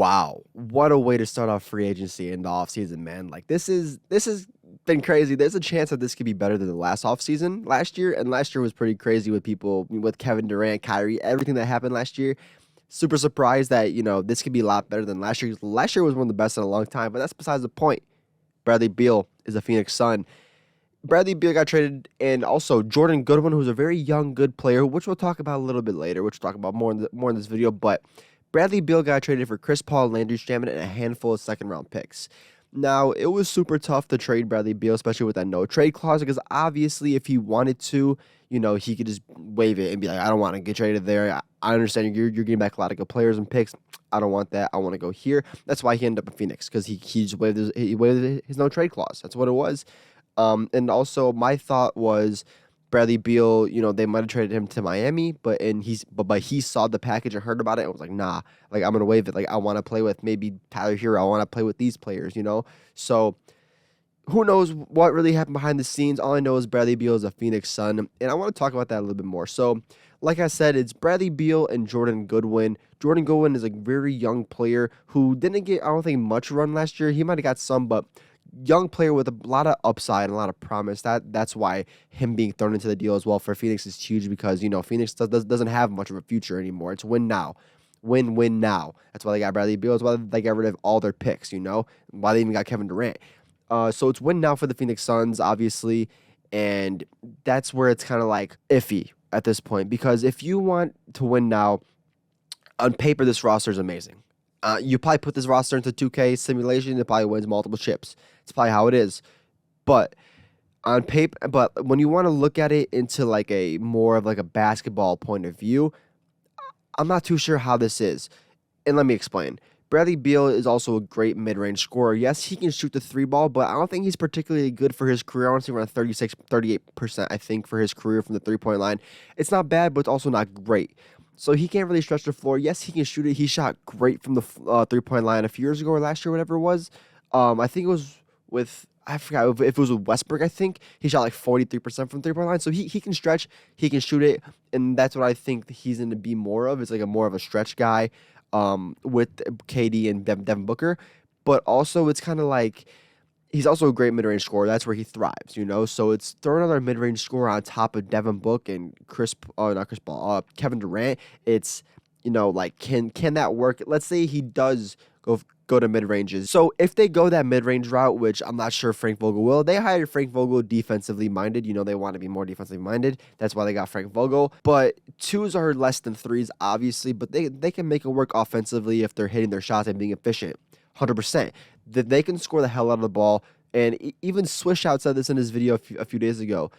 Wow, what a way to start off free agency in the offseason, man. Like this has been crazy. There's a chance that this could be better than the last offseason last year, and last year was pretty crazy with people with Kevin Durant, Kyrie, everything that happened last year. Super surprised that, this could be a lot better than last year. Last year was one of the best in a long time, but that's besides the point. Bradley Beal is a Phoenix Sun. Bradley Beal got traded, and also Jordan Goodwin, who's a very young, good player, which we'll talk about a little bit later, which we'll talk about more in this video. But Bradley Beal got traded for Chris Paul, Landry Shamet, and a handful of second-round picks. Now, it was super tough to trade Bradley Beal, especially with that no-trade clause, because obviously if he wanted to, he could just waive it and be like, I don't want to get traded there. I understand you're getting back a lot of good players and picks. I don't want that. I want to go here. That's why he ended up in Phoenix, because he just waived his no-trade clause. That's what it was. And also my thought was Bradley Beal, they might have traded him to Miami, but he saw the package and heard about it and was like, nah, like I'm gonna waive it. Like I want to play with maybe Tyler Hero. I want to play with these players. So who knows what really happened behind the scenes? All I know is Bradley Beal is a Phoenix Sun, and I want to talk about that a little bit more. So, like I said, it's Bradley Beal and Jordan Goodwin. Jordan Goodwin is a very young player who didn't get, I don't think, much run last year. He might have got some, but young player with a lot of upside and a lot of promise. That's why him being thrown into the deal as well for Phoenix is huge, because Phoenix doesn't have much of a future anymore. It's win now. Win now. That's why they got Bradley Beal. That's why they got rid of all their picks, why they even got Kevin Durant. So it's win now for the Phoenix Suns, obviously, and that's where it's kind of like iffy at this point, because if you want to win now, on paper this roster is amazing. You probably put this roster into 2K simulation, it probably wins multiple chips. It's probably how it is. But on paper, but when you want to look at it into like a more of like a basketball point of view, I'm not too sure how this is. And let me explain. Bradley Beal is also a great mid-range scorer. Yes, he can shoot the three ball, but I don't think he's particularly good for his career. I want to say around 38%, I think, for his career from the three-point line. It's not bad, but it's also not great. So he can't really stretch the floor. Yes, he can shoot it. He shot great from the three-point line a few years ago or last year, whatever it was. I think it was with, I forgot if it was with Westbrook, I think. He shot like 43% from three-point line. So he can stretch, he can shoot it, and that's what I think he's going to be more of. It's like more of a stretch guy with KD and Devin Booker. But also it's kind of like he's also a great mid-range scorer. That's where he thrives, So it's throw another mid-range scorer on top of Devin Book and not Chris Paul, Kevin Durant. It's, like, can that work? Let's say he does go to mid-ranges. So if they go that mid-range route, which I'm not sure Frank Vogel will, they hired Frank Vogel defensively minded. They want to be more defensively minded. That's why they got Frank Vogel. But twos are less than threes, obviously, but they can make it work offensively if they're hitting their shots and being efficient. 100%. That they can score the hell out of the ball. And even Swish Out said this in his video a few days ago.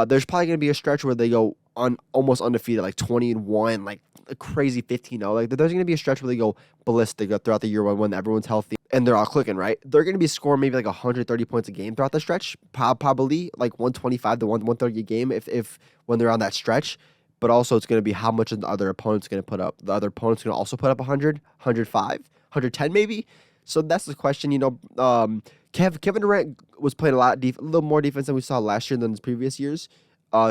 There's probably going to be a stretch where they go on almost undefeated, like 20-1, like a crazy 15-0. Like there's going to be a stretch where they go ballistic throughout the year when everyone's healthy and they're all clicking, right? They're going to be scoring maybe like 130 points a game throughout the stretch, probably like 125 to 130 a game if when they're on that stretch. But also it's going to be how much the other opponent's going to put up. The other opponent's going to also put up 100, 105, 110 maybe. So that's the question. Kevin Durant was playing a little more defense than we saw last year than his previous years.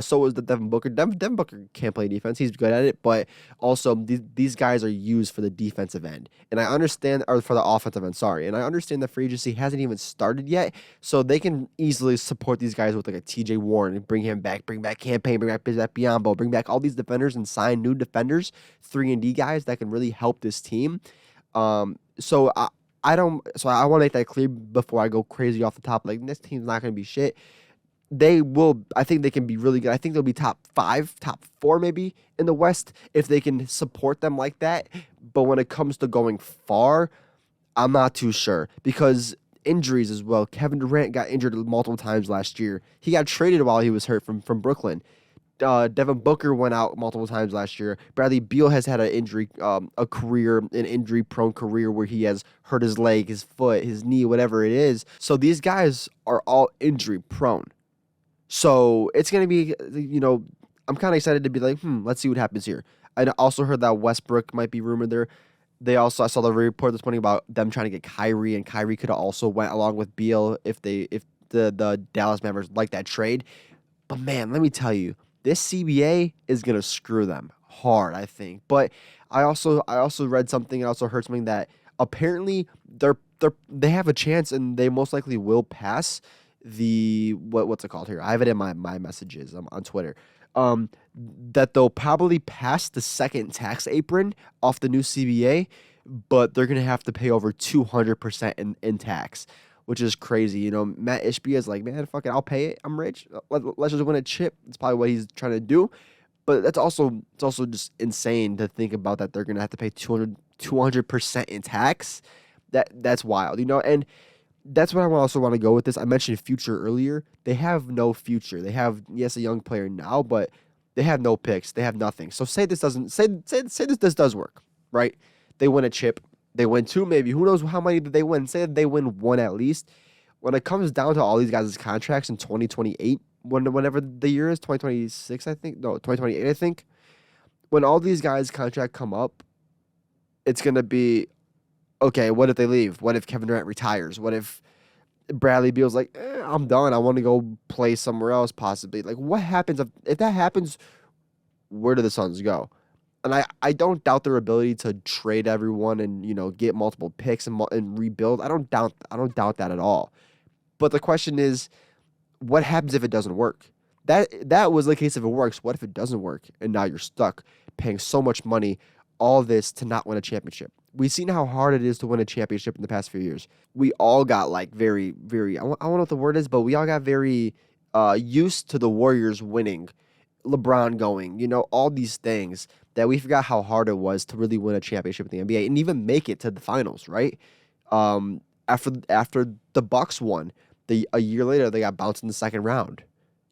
So was the Devin Booker. Devin Booker can't play defense. He's good at it, but also these guys are used for the defensive end. And I understand, or for the offensive end, sorry. And I understand that free agency hasn't even started yet, so they can easily support these guys with like a TJ Warren and bring him back, bring back Campaign, bring back Biombo, bring back all these defenders and sign new defenders, 3-and-D guys that can really help this team. So I want to make that clear before I go crazy off the top. Like, this team's not going to be shit. I think they can be really good. I think they'll be top 5, top 4 maybe in the West if they can support them like that. But when it comes to going far, I'm not too sure, because injuries as well. Kevin Durant got injured multiple times last year. He got traded while he was hurt from Brooklyn. Devin Booker went out multiple times last year. Bradley Beal has had an injury-prone career where he has hurt his leg, his foot, his knee, whatever it is. So these guys are all injury-prone. So it's going to be, I'm kind of excited to be like, let's see what happens here. I also heard that Westbrook might be rumored there. I saw the report this morning about them trying to get Kyrie, and Kyrie could have also went along with Beal if the Dallas Mavericks like that trade. But man, let me tell you, this CBA is going to screw them hard, I think. But I also read something and also heard something that apparently they have a chance and they most likely will pass the what's it called here? I have it in my messages on Twitter. That they'll probably pass the second tax apron off the new CBA, but they're gonna have to pay over 200% in tax, which is crazy. Matt Ishbia is like, man, fuck it, I'll pay it. I'm rich. Let's just win a chip. That's probably what he's trying to do. But it's also just insane to think about that they're gonna have to pay 200% in tax. That's wild, and that's what I also want to go with this. I mentioned future earlier. They have no future. They have, yes, a young player now, but they have no picks. They have nothing. So say this doesn't say this does work, right? They win a chip. They win two, maybe. Who knows how many did they win? Say that they win one at least. When it comes down to all these guys' contracts in 2028, whenever the year is 2026, I think. No, 2028, I think. When all these guys' contract come up, it's gonna be okay, what if they leave? What if Kevin Durant retires? What if Bradley Beal's like, I'm done. I want to go play somewhere else, possibly. Like, what happens if that happens? Where do the Suns go? And I don't doubt their ability to trade everyone and get multiple picks and rebuild. I don't doubt that at all. But the question is, what happens if it doesn't work? That was the case if it works. What if it doesn't work and now you're stuck paying so much money, all this to not win a championship? We've seen how hard it is to win a championship in the past few years. We all got like very, very, I don't know what the word is, but we all got very used to the Warriors winning, LeBron going, all these things that we forgot how hard it was to really win a championship in the NBA and even make it to the finals, right? After the Bucks won, a year later they got bounced in the second round.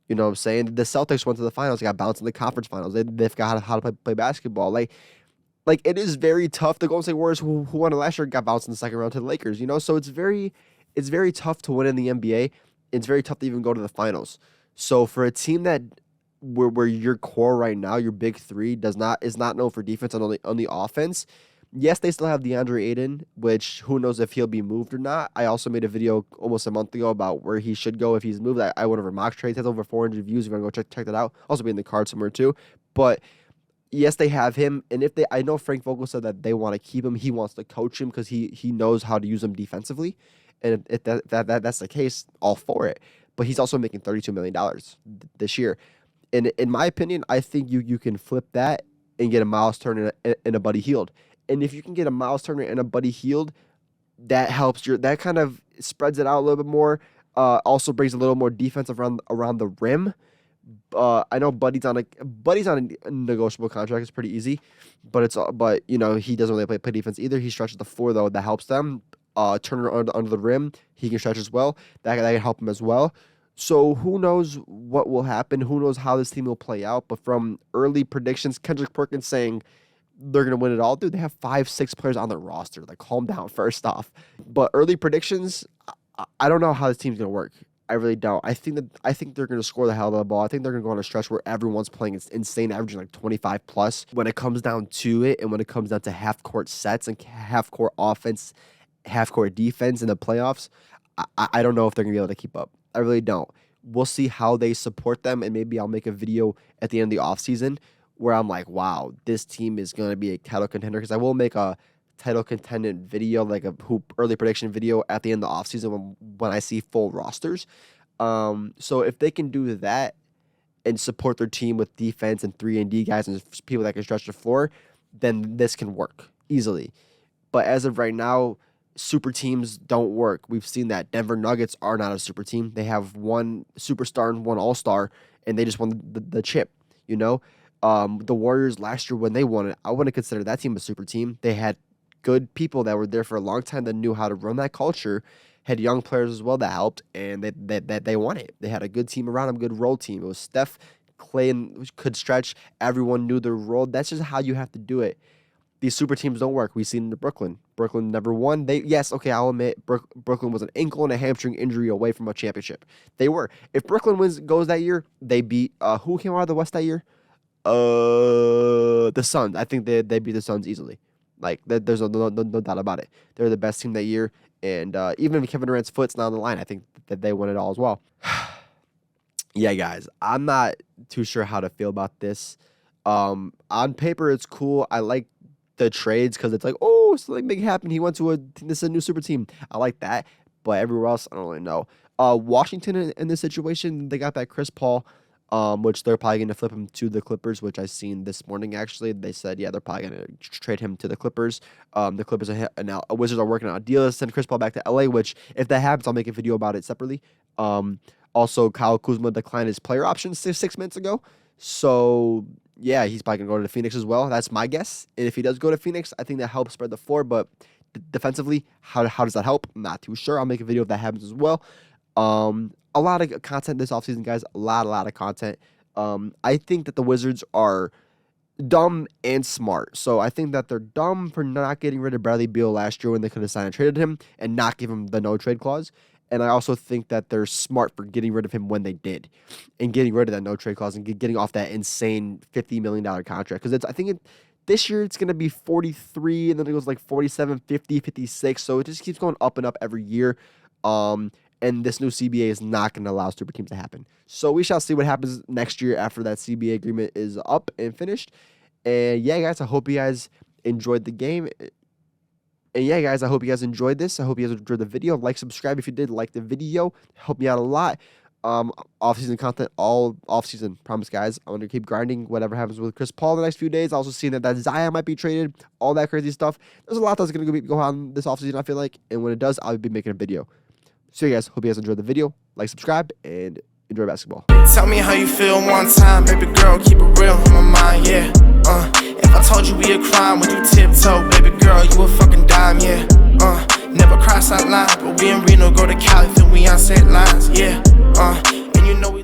You know what I'm saying? The Celtics went to the finals, they got bounced in the conference finals. They forgot how to play basketball. Like it is very tough. The Golden State Warriors, who won it last year, got bounced in the second round to the Lakers. So it's very tough to win in the NBA. It's very tough to even go to the finals. So for a team that where your core right now, your big three is not known for defense and on the offense. Yes, they still have DeAndre Ayton, which who knows if he'll be moved or not. I also made a video almost a month ago about where he should go if he's moved. I went over mock trades, has over 400 views. If you want to go check that out, also be in the card somewhere too. But yes, they have him, and I know Frank Vogel said that they want to keep him. He wants to coach him because he knows how to use him defensively, and if that's the case, all for it. But he's also making $32 million this year, and in my opinion, I think you can flip that and get a Miles Turner and a Buddy Hield. And if you can get a Miles Turner and a Buddy Hield, that helps that kind of spreads it out a little bit more. Also brings a little more defense around the rim. I know Buddy's on a negotiable contract. It's pretty easy, but he doesn't really play defense either. He stretches the floor though. That helps them. Turner under the rim, he can stretch as well. That can help him as well. So who knows what will happen? Who knows how this team will play out? But from early predictions, Kendrick Perkins saying they're gonna win it all. Dude, they have 5-6 players on their roster. Like, calm down first off. But early predictions, I don't know how this team's gonna work. I really don't. I think they're gonna score the hell out of the ball. I think they're gonna go on a stretch where everyone's playing insane, averaging like 25 plus. When it comes down to it, and when it comes down to half court sets and half court offense, half court defense in the playoffs, I don't know if they're gonna be able to keep up. I really don't. We'll see how they support them, and maybe I'll make a video at the end of the offseason where I'm like, wow, this team is going to be a title contender, because I will make a title contendant video, like a hoop early prediction video at the end of the offseason when I see full rosters. So if they can do that and support their team with defense and 3-and-D guys and people that can stretch the floor, then this can work easily. But as of right now, super teams don't work. We've seen that. Denver Nuggets are not a super team. They have one superstar and one all-star, and they just won the chip, The Warriors last year, when they won it, I wouldn't consider that team a super team. They had good people that were there for a long time that knew how to run that culture, had young players as well that helped, and they won it. They had a good team around them, good role team. It was Steph, Clay, and could stretch. Everyone knew their role. That's just how you have to do it. These super teams don't work. We've seen it in Brooklyn. Brooklyn never won. I'll admit, Brooklyn was an ankle and a hamstring injury away from a championship. They were. If Brooklyn goes that year, they beat who came out of the West that year? The Suns. I think they beat the Suns easily. Like, there's no doubt about it. They're the best team that year, and even if Kevin Durant's foot's not on the line, I think that they won it all as well. Yeah, guys, I'm not too sure how to feel about this. On paper, it's cool. I like the trades because it's like, oh, something big happened. He went to this is a new super team. I like that, but everywhere else, I don't really know. Washington in this situation, they got that Chris Paul, which they're probably going to flip him to the Clippers, which I seen this morning actually. They said, yeah, they're probably going to trade him to the Clippers. The Clippers are now Wizards are working on a deal to send Chris Paul back to LA, which if that happens, I'll make a video about it separately. Also, Kyle Kuzma declined his player option 6 minutes ago. So, yeah, he's probably going to go to the Phoenix as well. That's my guess. And if he does go to Phoenix, I think that helps spread the floor. But defensively, how does that help? I'm not too sure. I'll make a video if that happens as well. A lot of content this offseason, guys. A lot of content. I think that the Wizards are dumb and smart. So I think that they're dumb for not getting rid of Bradley Beal last year when they could have signed and traded him and not give him the no-trade clause. And I also think that they're smart for getting rid of him when they did and getting rid of that no-trade clause and getting off that insane $50 million contract. Because this year it's going to be 43 and then it goes like 47, 50, 56. So it just keeps going up and up every year. And this new CBA is not going to allow super teams to happen. So we shall see what happens next year after that CBA agreement is up and finished. And yeah, guys, I hope you guys enjoyed the game. And yeah, guys, I hope you guys enjoyed this. I hope you guys enjoyed the video. Like, subscribe if you did. Like the video. Help me out a lot. Off-season content all off-season. Promise, guys. I'm going to keep grinding whatever happens with Chris Paul the next few days. Also seeing that Zion might be traded. All that crazy stuff. There's a lot that's going to go on this off-season, I feel like. And when it does, I'll be making a video. So, yeah, guys, hope you guys enjoyed the video. Like, subscribe, and enjoy basketball. Tell me how you feel one time, baby girl, keep it real on my mind, yeah. If I told you we a crime when you tiptoe, baby girl, you a fucking dime, yeah. Never cross that line, but we in Reno, go to Cali, then we on set lines, yeah. And you know we